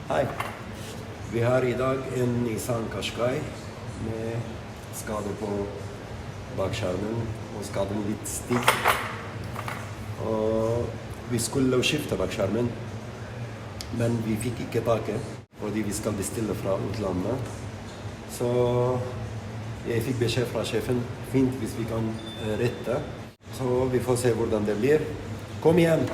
Hei. Vi har I dag en Nissan Gashgai med skade på bakskjermen og skaden litt stiv. Og vi skulle skifte bakskjermen, men vi fikk ikke taket fordi vi skal bestille fra utlandet. Så jeg fikk beskjed fra sjefen, fint hvis vi kan rette. Så vi får se hvordan det blir. Kom igjen!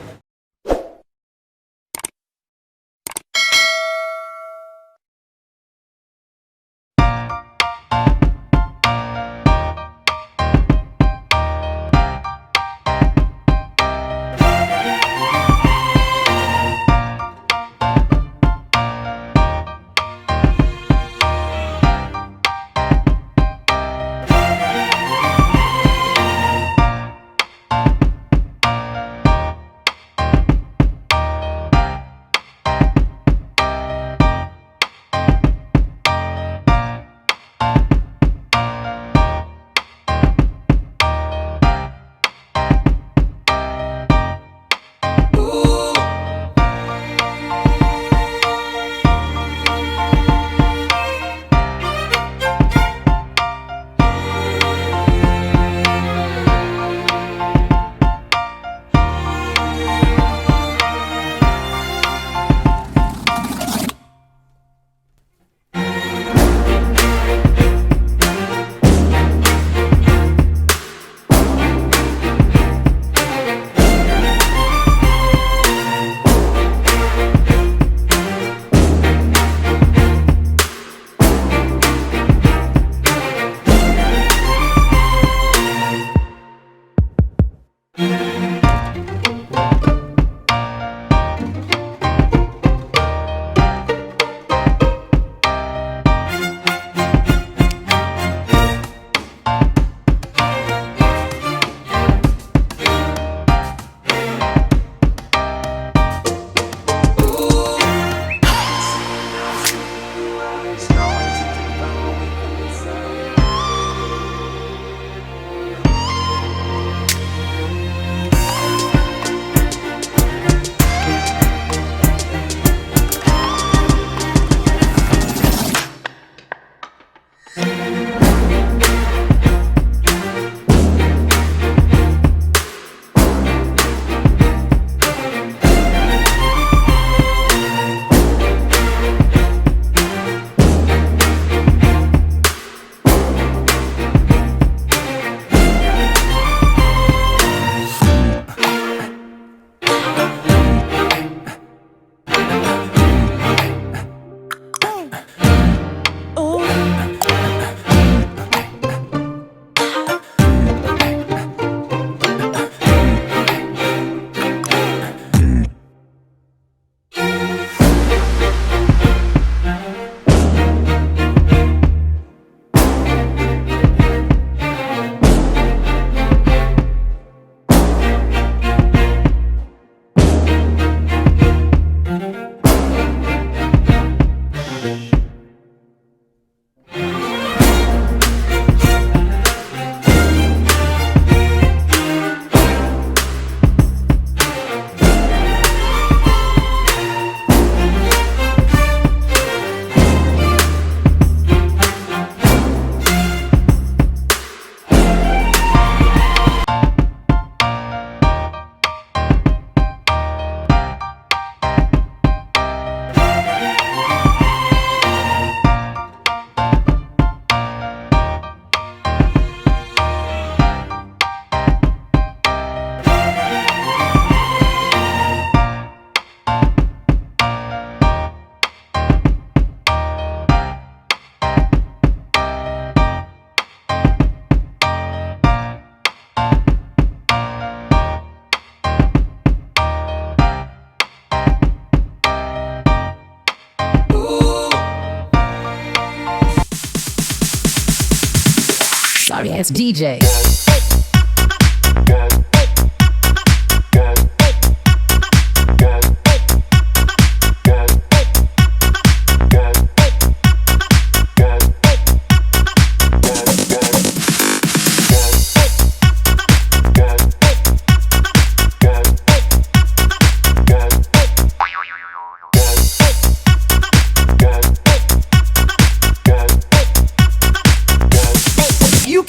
Sorry ass DJ.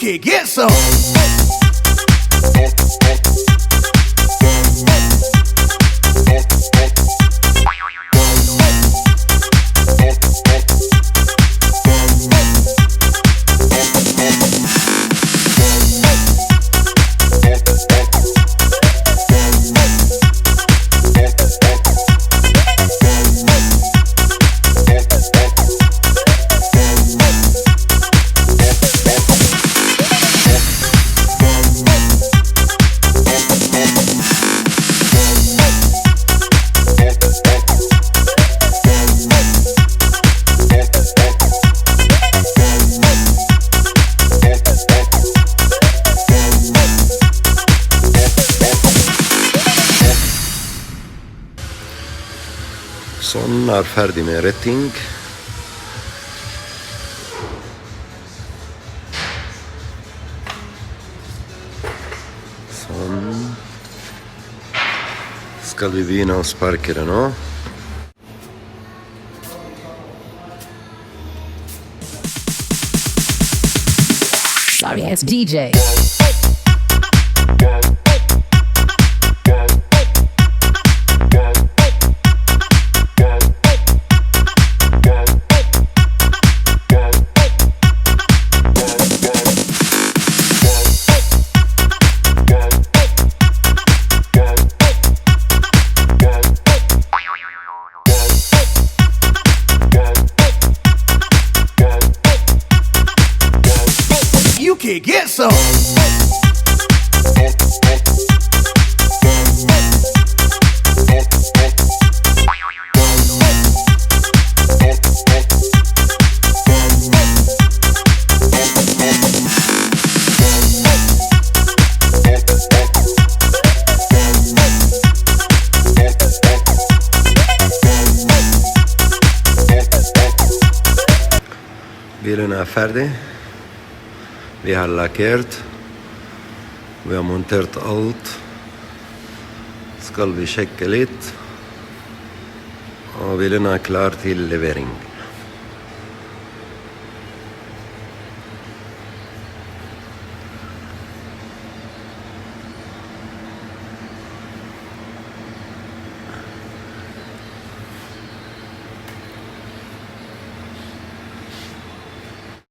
can get some. Sånn er ferdig med retting. Sånn. Skal vi begynne å sparke det nå? Sorry ass DJ. You can get some. Bilen er ferdig. Vi har lakkert. Vi har montert alt. Skal vi sjekke litt. Og bilen er klar til levering.